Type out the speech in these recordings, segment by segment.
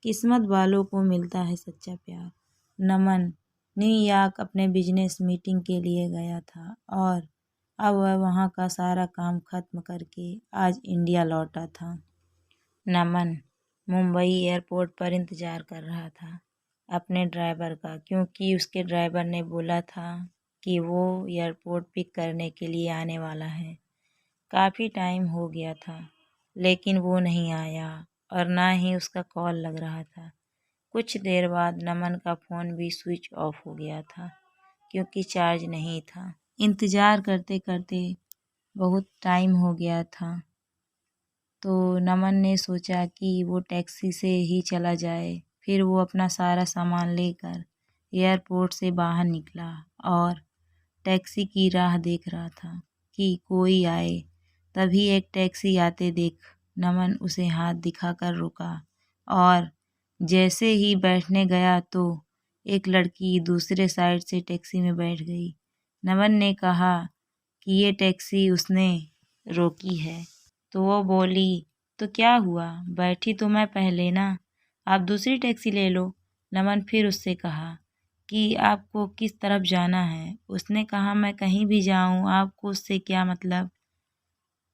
किस्मत वालों को मिलता है सच्चा प्यार। नमन न्यूयॉर्क अपने बिजनेस मीटिंग के लिए गया था और अब वह वहाँ का सारा काम खत्म करके आज इंडिया लौटा था। नमन मुंबई एयरपोर्ट पर इंतज़ार कर रहा था अपने ड्राइवर का, क्योंकि उसके ड्राइवर ने बोला था कि वो एयरपोर्ट पिक करने के लिए आने वाला है। काफ़ी टाइम हो गया था लेकिन वो नहीं आया और ना ही उसका कॉल लग रहा था। कुछ देर बाद नमन का फ़ोन भी स्विच ऑफ हो गया था क्योंकि चार्ज नहीं था। इंतज़ार करते करते बहुत टाइम हो गया था तो नमन ने सोचा कि वो टैक्सी से ही चला जाए। फिर वो अपना सारा सामान लेकर एयरपोर्ट से बाहर निकला और टैक्सी की राह देख रहा था कि कोई आए। तभी एक टैक्सी आते देख नमन उसे हाथ दिखाकर रुका और जैसे ही बैठने गया तो एक लड़की दूसरे साइड से टैक्सी में बैठ गई। नमन ने कहा कि ये टैक्सी उसने रोकी है तो वो बोली, तो क्या हुआ, बैठी तो मैं पहले ना, आप दूसरी टैक्सी ले लो। नमन फिर उससे कहा कि आपको किस तरफ जाना है। उसने कहा, मैं कहीं भी जाऊं, आपको उससे क्या मतलब।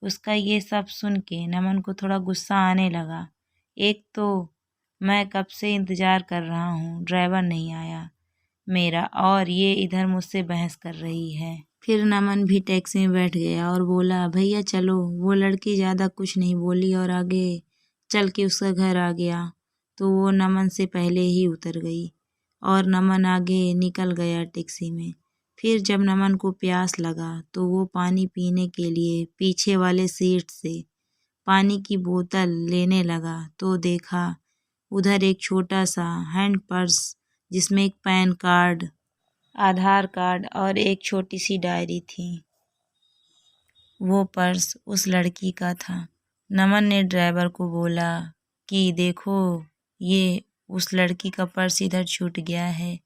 उसका ये सब सुन के नमन को थोड़ा गुस्सा आने लगा। एक तो मैं कब से इंतज़ार कर रहा हूँ, ड्राइवर नहीं आया मेरा, और ये इधर मुझसे बहस कर रही है। फिर नमन भी टैक्सी में बैठ गया और बोला, भैया चलो। वो लड़की ज़्यादा कुछ नहीं बोली और आगे चल के उसका घर आ गया तो वो नमन से पहले ही उतर गई और नमन आगे निकल गया टैक्सी में। फिर जब नमन को प्यास लगा तो वो पानी पीने के लिए पीछे वाले सीट से पानी की बोतल लेने लगा तो देखा उधर एक छोटा सा हैंड पर्स जिसमें एक पैन कार्ड, आधार कार्ड और एक छोटी सी डायरी थी। वो पर्स उस लड़की का था। नमन ने ड्राइवर को बोला कि देखो, ये उस लड़की का पर्स इधर छूट गया है,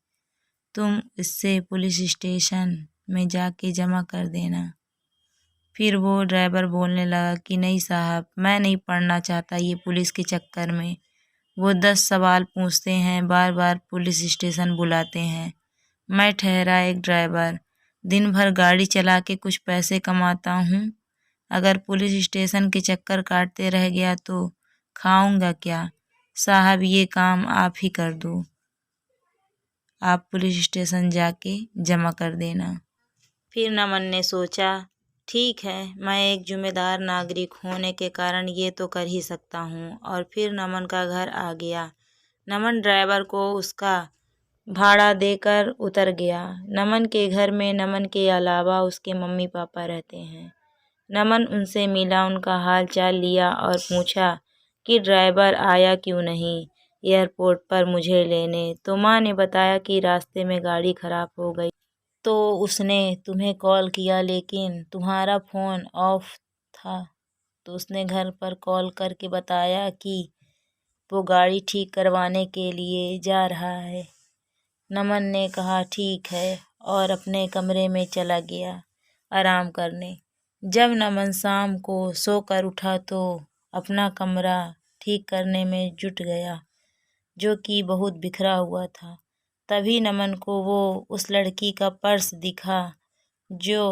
तुम इससे पुलिस स्टेशन में जाके जमा कर देना। फिर वो ड्राइवर बोलने लगा कि नहीं साहब, मैं नहीं पढ़ना चाहता ये पुलिस के चक्कर में। वो 10 सवाल पूछते हैं, बार बार पुलिस स्टेशन बुलाते हैं। मैं ठहरा एक ड्राइवर, दिन भर गाड़ी चला के कुछ पैसे कमाता हूँ। अगर पुलिस स्टेशन के चक्कर काटते रह गया तो खाऊंगा क्या। साहब, ये काम आप ही कर दो, आप पुलिस स्टेशन जाके जमा कर देना। फिर नमन ने सोचा, ठीक है, मैं एक जिम्मेदार नागरिक होने के कारण ये तो कर ही सकता हूँ, और फिर नमन का घर आ गया। नमन ड्राइवर को उसका भाड़ा देकर उतर गया। नमन के घर में नमन के अलावा उसके मम्मी पापा रहते हैं। नमन उनसे मिला, उनका हाल चाल लिया और पूछा कि ड्राइवर आया क्यों नहीं एयरपोर्ट पर मुझे लेने। तो माँ ने बताया कि रास्ते में गाड़ी खराब हो गई तो उसने तुम्हें कॉल किया लेकिन तुम्हारा फ़ोन ऑफ था, तो उसने घर पर कॉल करके बताया कि वो गाड़ी ठीक करवाने के लिए जा रहा है। नमन ने कहा ठीक है और अपने कमरे में चला गया आराम करने। जब नमन शाम को सोकर उठा तो अपना कमरा ठीक करने में जुट गया, जो कि बहुत बिखरा हुआ था। तभी नमन को वो उस लड़की का पर्स दिखा जो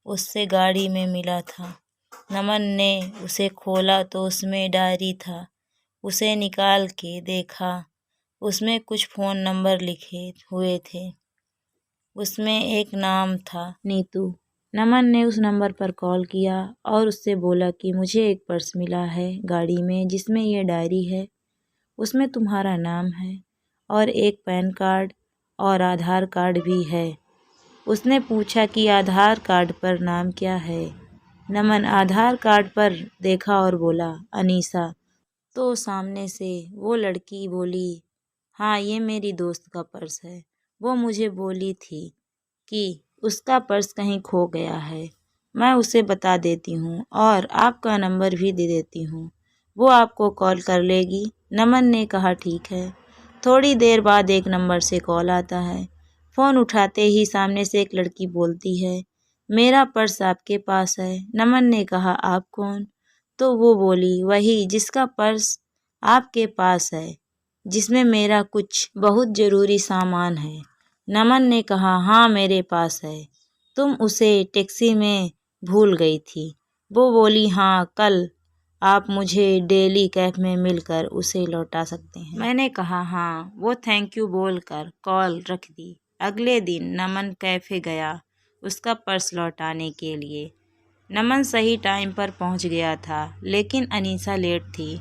उससे गाड़ी में मिला था। नमन ने उसे खोला तो उसमें डायरी था। उसे निकाल के देखा, उसमें कुछ फ़ोन नंबर लिखे हुए थे। उसमें एक नाम था नीतू। नमन ने उस नंबर पर कॉल किया और उससे बोला कि मुझे एक पर्स मिला है गाड़ी में जिसमें यह डायरी है, उसमें तुम्हारा नाम है और एक पैन कार्ड और आधार कार्ड भी है। उसने पूछा कि आधार कार्ड पर नाम क्या है। नमन आधार कार्ड पर देखा और बोला, अनीसा। तो सामने से वो लड़की बोली, हाँ, ये मेरी दोस्त का पर्स है। वो मुझे बोली थी कि उसका पर्स कहीं खो गया है। मैं उसे बता देती हूँ और आपका नंबर भी दे देती हूँ, वो आपको कॉल कर लेगी। नमन ने कहा ठीक है। थोड़ी देर बाद एक नंबर से कॉल आता है। फ़ोन उठाते ही सामने से एक लड़की बोलती है, मेरा पर्स आपके पास है। नमन ने कहा, आप कौन? तो वो बोली, वही जिसका पर्स आपके पास है। जिसमें मेरा कुछ बहुत ज़रूरी सामान है। नमन ने कहा, हाँ मेरे पास है, तुम उसे टैक्सी में भूल गई थी। वो बोली, हाँ कल आप मुझे डेली कैफ में मिलकर उसे लौटा सकते हैं। मैंने कहा हाँ। वो थैंक यू बोलकर कॉल रख दी। अगले दिन नमन कैफे गया उसका पर्स लौटाने के लिए। नमन सही टाइम पर पहुंच गया था, लेकिन अनीसा लेट थी।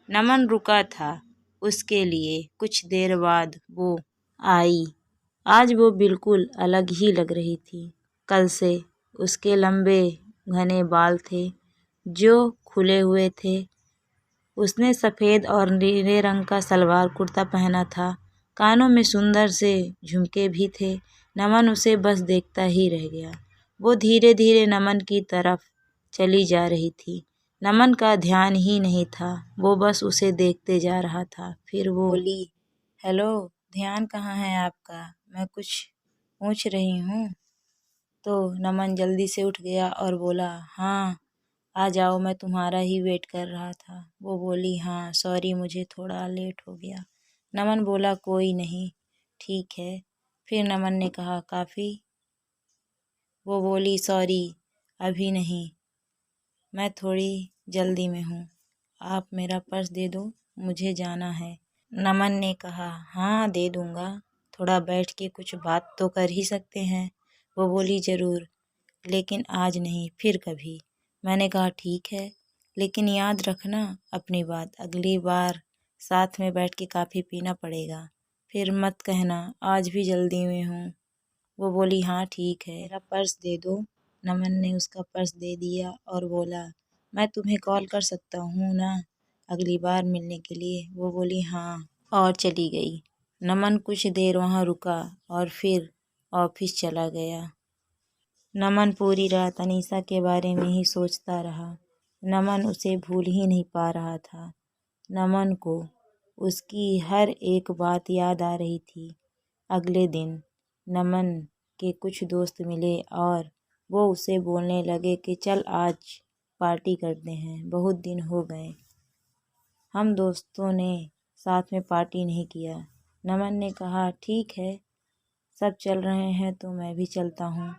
नमन रुका था उसके लिए। कुछ देर बाद वो आई। आज वो बिल्कुल अलग ही लग रही थी। कल से उसके लंबे घने बाल थे जो खुले हुए थे। उसने सफ़ेद और नीले रंग का सलवार कुर्ता पहना था। कानों में सुंदर से झुमके भी थे। नमन उसे बस देखता ही रह गया। वो धीरे धीरे नमन की तरफ चली जा रही थी। नमन का ध्यान ही नहीं था, वो बस उसे देखते जा रहा था। फिर वो बोली, हेलो, ध्यान कहाँ है आपका? मैं कुछ पूछ रही हूँ। तो नमन जल्दी से उठ गया और बोला, हाँ आ जाओ, मैं तुम्हारा ही वेट कर रहा था। वो बोली, हाँ सॉरी, मुझे थोड़ा लेट हो गया। नमन बोला, कोई नहीं, ठीक है। फिर नमन ने कहा, काफ़ी? वो बोली, सॉरी अभी नहीं, मैं थोड़ी जल्दी में हूँ। आप मेरा पर्स दे दो, मुझे जाना है। नमन ने कहा, हाँ दे दूँगा, थोड़ा बैठ के कुछ बात तो कर ही सकते हैं। वो बोली, ज़रूर, लेकिन आज नहीं, फिर कभी। मैंने कहा, ठीक है, लेकिन याद रखना अपनी बात, अगली बार साथ में बैठ के काफ़ी पीना पड़ेगा। फिर मत कहना आज भी जल्दी में हूँ। वो बोली, हाँ ठीक है, मेरा पर्स दे दो। नमन ने उसका पर्स दे दिया और बोला, मैं तुम्हें कॉल कर सकता हूँ ना अगली बार मिलने के लिए? वो बोली, हाँ, और चली गई। नमन कुछ देर वहाँ रुका और फिर ऑफिस चला गया। नमन पूरी रात अनीसा के बारे में ही सोचता रहा। नमन उसे भूल ही नहीं पा रहा था। नमन को उसकी हर एक बात याद आ रही थी। अगले दिन नमन के कुछ दोस्त मिले और वो उसे बोलने लगे कि चल आज पार्टी करते हैं, बहुत दिन हो गए हम दोस्तों ने साथ में पार्टी नहीं किया। नमन ने कहा, ठीक है, सब चल रहे हैं तो मैं भी चलता हूँ।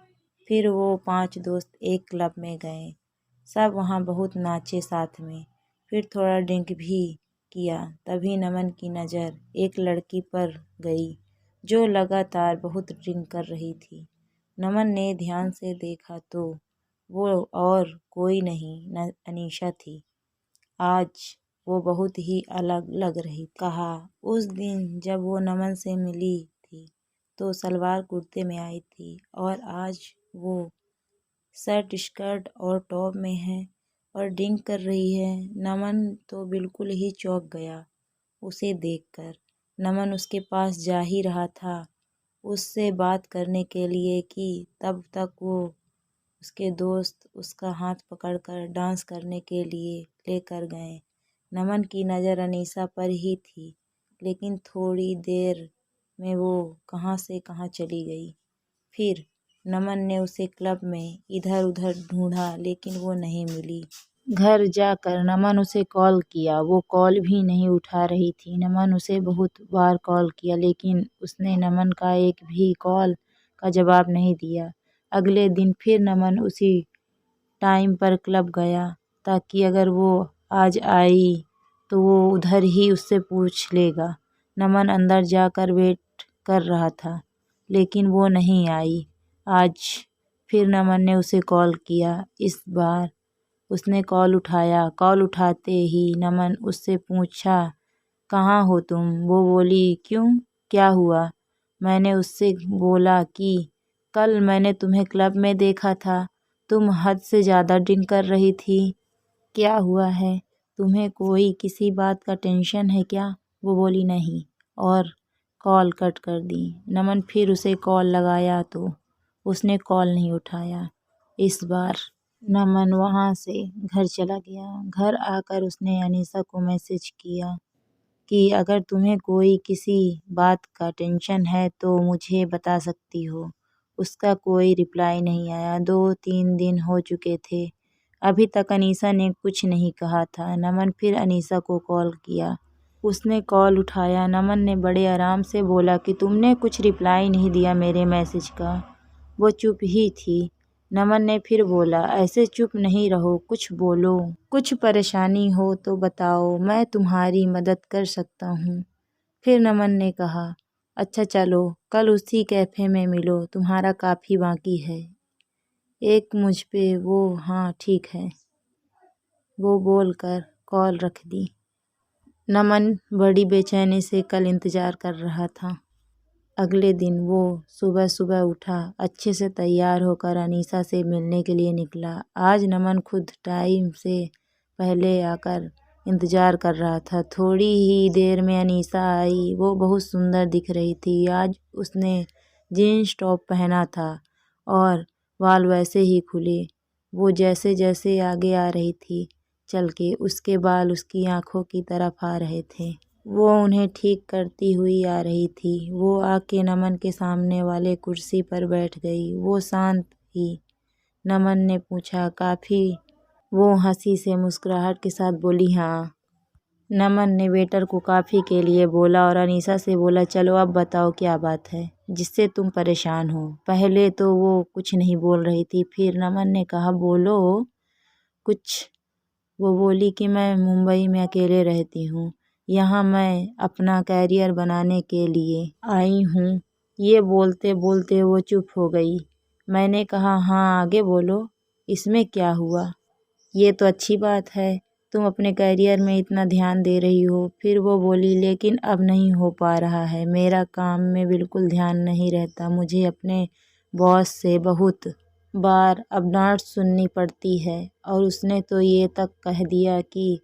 फिर वो 5 दोस्त एक क्लब में गए। सब वहाँ बहुत नाचे साथ में। फिर थोड़ा ड्रिंक भी किया। तभी नमन की नज़र एक लड़की पर गई जो लगातार बहुत ड्रिंक कर रही थी। नमन ने ध्यान से देखा तो वो और कोई नहीं अनीशा थी। आज वो बहुत ही अलग लग रही। कहा, उस दिन जब वो नमन से मिली थी तो सलवार कुर्ते में आई थी और आज वो शर्ट स्कर्ट और टॉप में है और ड्रिंक कर रही है। नमन तो बिल्कुल ही चौंक गया उसे देखकर। नमन उसके पास जा ही रहा था उससे बात करने के लिए कि तब तक वो उसके दोस्त उसका हाथ पकड़कर डांस करने के लिए लेकर गए। नमन की नज़र अनीसा पर ही थी, लेकिन थोड़ी देर में वो कहाँ से कहाँ चली गई। फिर नमन ने उसे क्लब में इधर उधर ढूंढा, लेकिन वो नहीं मिली। घर जाकर नमन उसे कॉल किया, वो कॉल भी नहीं उठा रही थी। नमन उसे बहुत बार कॉल किया, लेकिन उसने नमन का एक भी कॉल का जवाब नहीं दिया। अगले दिन फिर नमन उसी टाइम पर क्लब गया ताकि अगर वो आज आई तो वो उधर ही उससे पूछ लेगा। नमन अंदर जाकर वेट कर रहा था, लेकिन वो नहीं आई। आज फिर नमन ने उसे कॉल किया। इस बार उसने कॉल उठाया। कॉल उठाते ही नमन उससे पूछा, कहाँ हो तुम? वो बोली, क्यों, क्या हुआ? मैंने उससे बोला कि कल मैंने तुम्हें क्लब में देखा था, तुम हद से ज़्यादा ड्रिंक कर रही थी। क्या हुआ है? तुम्हें कोई किसी बात का टेंशन है क्या? वो बोली, नहीं, और कॉल कट कर दी। नमन फिर उसे कॉल लगाया तो उसने कॉल नहीं उठाया। इस बार नमन वहाँ से घर चला गया। घर आकर उसने अनीसा को मैसेज किया कि अगर तुम्हें कोई किसी बात का टेंशन है तो मुझे बता सकती हो। उसका कोई रिप्लाई नहीं आया। 2-3 दिन हो चुके थे, अभी तक अनीसा ने कुछ नहीं कहा था। नमन फिर अनीसा को कॉल किया। उसने कॉल उठाया। नमन ने बड़े आराम से बोला कि तुमने कुछ रिप्लाई नहीं दिया मेरे मैसेज का। वो चुप ही थी। नमन ने फिर बोला, ऐसे चुप नहीं रहो, कुछ बोलो। कुछ परेशानी हो तो बताओ, मैं तुम्हारी मदद कर सकता हूँ। फिर नमन ने कहा, अच्छा चलो कल उसी कैफ़े में मिलो, तुम्हारा काफ़ी बाकी है। एक मुझ पे वो, हाँ ठीक है, वो बोलकर कॉल रख दी। नमन बड़ी बेचैनी से कल इंतज़ार कर रहा था। अगले दिन वो सुबह सुबह उठा, अच्छे से तैयार होकर अनीसा से मिलने के लिए निकला। आज नमन खुद टाइम से पहले आकर इंतज़ार कर रहा था। थोड़ी ही देर में अनीसा आई। वो बहुत सुंदर दिख रही थी। आज उसने जीन्स टॉप पहना था और बाल वैसे ही खुले। वो जैसे जैसे आगे आ रही थी चल के, उसके बाल उसकी आंखों की तरफ आ रहे थे। वो उन्हें ठीक करती हुई आ रही थी। वो आके नमन के सामने वाले कुर्सी पर बैठ गई। वो शांत ही। नमन ने पूछा, काफ़ी? वो हंसी से मुस्कुराहट के साथ बोली, हाँ। नमन ने वेटर को कॉफ़ी के लिए बोला और अनीसा से बोला, चलो अब बताओ क्या बात है जिससे तुम परेशान हो। पहले तो वो कुछ नहीं बोल रही थी। फिर नमन ने कहा, बोलो कुछ। वो बोली कि मैं मुंबई में अकेले रहती हूँ। यहाँ मैं अपना कैरियर बनाने के लिए आई हूँ। ये बोलते बोलते वो चुप हो गई। मैंने कहा, हाँ आगे बोलो, इसमें क्या हुआ? ये तो अच्छी बात है, तुम अपने कैरियर में इतना ध्यान दे रही हो। फिर वो बोली, लेकिन अब नहीं हो पा रहा है। मेरा काम में बिल्कुल ध्यान नहीं रहता। मुझे अपने बॉस से बहुत बार अब डांट सुननी पड़ती है और उसने तो ये तक कह दिया कि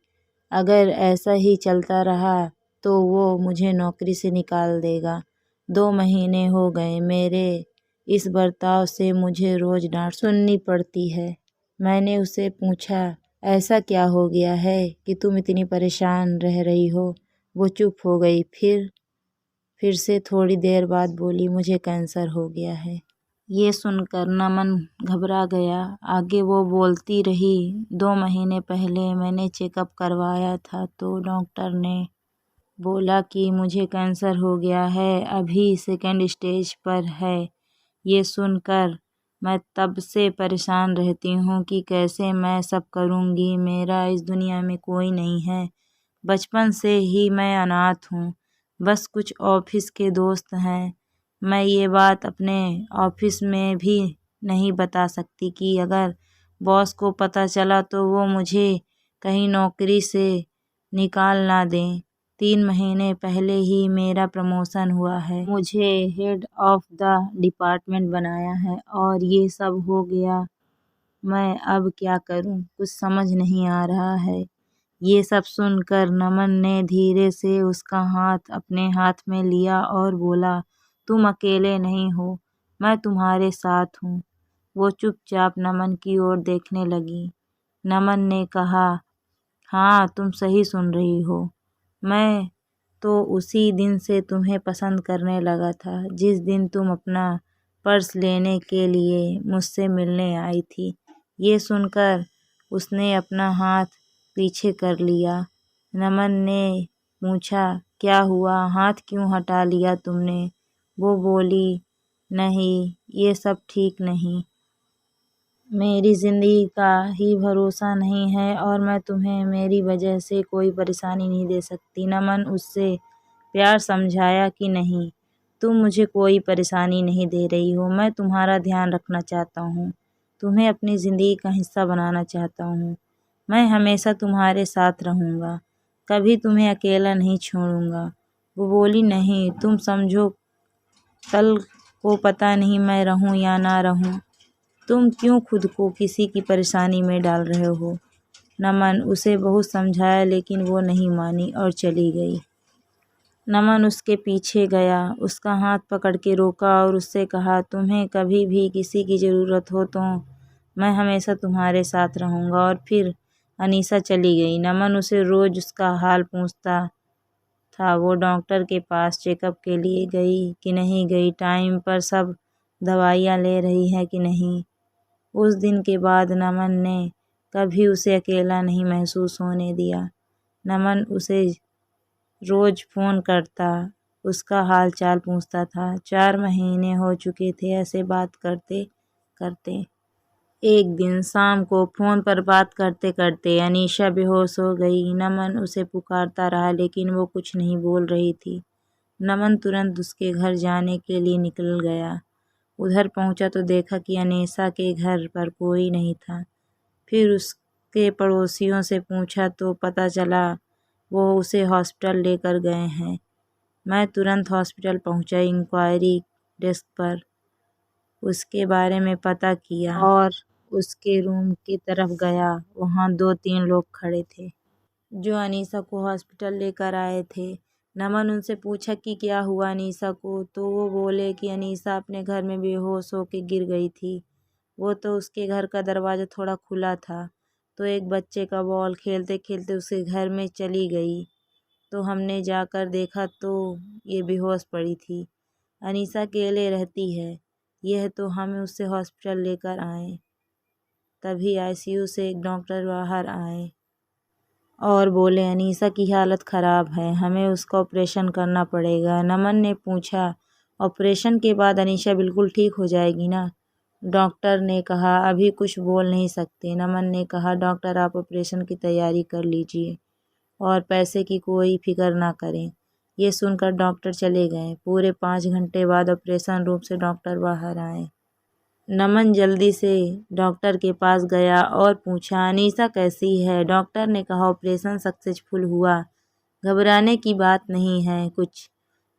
अगर ऐसा ही चलता रहा तो वो मुझे नौकरी से निकाल देगा। 2 महीने हो गए मेरे इस बर्ताव से मुझे रोज़ डांट सुननी पड़ती है। मैंने उसे पूछा, ऐसा क्या हो गया है कि तुम इतनी परेशान रह रही हो? वो चुप हो गई। फिर से थोड़ी देर बाद बोली, मुझे कैंसर हो गया है। ये सुनकर नमन घबरा गया। आगे वो बोलती रही, 2 महीने पहले मैंने चेकअप करवाया था तो डॉक्टर ने बोला कि मुझे कैंसर हो गया है, अभी 2nd स्टेज पर है। ये सुनकर मैं तब से परेशान रहती हूँ कि कैसे मैं सब करूँगी। मेरा इस दुनिया में कोई नहीं है। बचपन से ही मैं अनाथ हूँ, बस कुछ ऑफिस के दोस्त हैं। मैं ये बात अपने ऑफिस में भी नहीं बता सकती कि अगर बॉस को पता चला तो वो मुझे कहीं नौकरी से निकाल ना दें। 3 महीने पहले ही मेरा प्रमोशन हुआ है। मुझे हेड ऑफ द डिपार्टमेंट बनाया है और ये सब हो गया। मैं अब क्या करूं, कुछ समझ नहीं आ रहा है। ये सब सुनकर नमन ने धीरे से उसका हाथ अपने हाथ में लिया और बोला, तुम अकेले नहीं हो, मैं तुम्हारे साथ हूँ। वो चुपचाप नमन की ओर देखने लगी। नमन ने कहा, हाँ तुम सही सुन रही हो। मैं तो उसी दिन से तुम्हें पसंद करने लगा था जिस दिन तुम अपना पर्स लेने के लिए मुझसे मिलने आई थी। ये सुनकर उसने अपना हाथ पीछे कर लिया। नमन ने पूछा, क्या हुआ, हाथ क्यों हटा लिया तुमने? वो बोली, नहीं ये सब ठीक नहीं। मेरी ज़िंदगी का ही भरोसा नहीं है और मैं तुम्हें मेरी वजह से कोई परेशानी नहीं दे सकती। नमन उससे प्यार समझाया कि नहीं, तुम मुझे कोई परेशानी नहीं दे रही हो। मैं तुम्हारा ध्यान रखना चाहता हूँ, तुम्हें अपनी ज़िंदगी का हिस्सा बनाना चाहता हूँ। मैं हमेशा तुम्हारे साथ रहूँगा, कभी तुम्हें अकेला नहीं छोड़ूंगा। वो बोली, नहीं तुम समझो, कल को पता नहीं मैं रहूँ या ना रहूँ। तुम क्यों खुद को किसी की परेशानी में डाल रहे हो? नमन उसे बहुत समझाया लेकिन वो नहीं मानी और चली गई। नमन उसके पीछे गया, उसका हाथ पकड़ के रोका और उससे कहा, तुम्हें कभी भी किसी की ज़रूरत हो तो मैं हमेशा तुम्हारे साथ रहूँगा। और फिर अनीसा चली गई। नमन उसे रोज़ उसका हाल पूछता था। वो डॉक्टर के पास चेकअप के लिए गई कि नहीं गई, टाइम पर सब दवाइयाँ ले रही है कि नहीं। उस दिन के बाद नमन ने कभी उसे अकेला नहीं महसूस होने दिया। नमन उसे रोज़ फ़ोन करता, उसका हाल चाल पूछता था। 4 महीने हो चुके थे ऐसे बात करते करते। एक दिन शाम को फ़ोन पर बात करते करते अनीशा बेहोश हो गई। नमन उसे पुकारता रहा लेकिन वो कुछ नहीं बोल रही थी। नमन तुरंत उसके घर जाने के लिए निकल गया। उधर पहुंचा तो देखा कि अनीशा के घर पर कोई नहीं था। फिर उसके पड़ोसियों से पूछा तो पता चला वो उसे हॉस्पिटल लेकर गए हैं। मैं तुरंत हॉस्पिटल पहुंचा। इंक्वायरी डेस्क पर उसके बारे में पता किया और उसके रूम की तरफ गया। वहाँ 2-3 लोग खड़े थे जो अनीशा को हॉस्पिटल लेकर आए थे। नमन उनसे पूछा कि क्या हुआ अनीशा को, तो वो बोले कि अनीशा अपने घर में बेहोश होकर गिर गई थी। वो तो उसके घर का दरवाज़ा थोड़ा खुला था तो एक बच्चे का बॉल खेलते खेलते उसके घर में चली गई। तो हमने जाकर देखा तो ये बेहोश पड़ी थी। अनीशा अकेले रहती है। यह तो हम उसे हॉस्पिटल लेकर आए। तभी आईसीयू से एक डॉक्टर बाहर आए और बोले अनीशा की हालत ख़राब है, हमें उसका ऑपरेशन करना पड़ेगा। नमन ने पूछा ऑपरेशन के बाद अनीशा बिल्कुल ठीक हो जाएगी ना? डॉक्टर ने कहा अभी कुछ बोल नहीं सकते। नमन ने कहा डॉक्टर आप ऑपरेशन की तैयारी कर लीजिए और पैसे की कोई फिक्र ना करें। ये सुनकर डॉक्टर चले गए। पूरे 5 घंटे बाद ऑपरेशन रूम से डॉक्टर बाहर आए। नमन जल्दी से डॉक्टर के पास गया और पूछा अनीशा कैसी है? डॉक्टर ने कहा ऑपरेशन सक्सेसफुल हुआ, घबराने की बात नहीं है कुछ।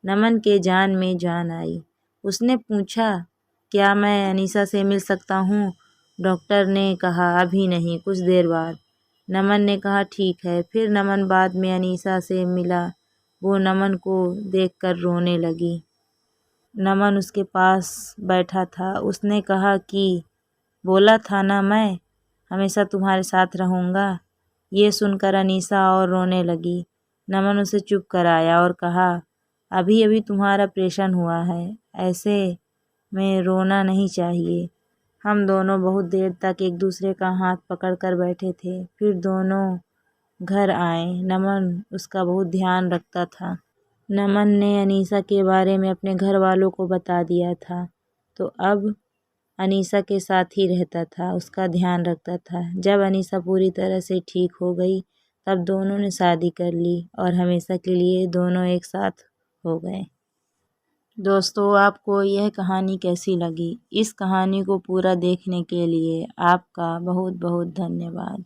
नमन के जान में जान आई। उसने पूछा क्या मैं अनीशा से मिल सकता हूँ? डॉक्टर ने कहा अभी नहीं, कुछ देर बाद। नमन ने कहा ठीक है। फिर नमन बाद में अनीशा से मिला। वो नमन को देखकर रोने लगी। नमन उसके पास बैठा था। उसने कहा कि बोला था ना मैं हमेशा तुम्हारे साथ रहूँगा। ये सुनकर अनीशा और रोने लगी। नमन उसे चुप कराया और कहा अभी अभी तुम्हारा ऑपरेशन हुआ है, ऐसे में रोना नहीं चाहिए। हम दोनों बहुत देर तक एक दूसरे का हाथ पकड़कर बैठे थे। फिर दोनों घर आए। नमन उसका बहुत ध्यान रखता था। नमन ने अनीशा के बारे में अपने घर वालों को बता दिया था तो अब अनीशा के साथ ही रहता था, उसका ध्यान रखता था। जब अनीशा पूरी तरह से ठीक हो गई तब दोनों ने शादी कर ली और हमेशा के लिए दोनों एक साथ हो गए। दोस्तों आपको यह कहानी कैसी लगी? इस कहानी को पूरा देखने के लिए आपका बहुत बहुत धन्यवाद।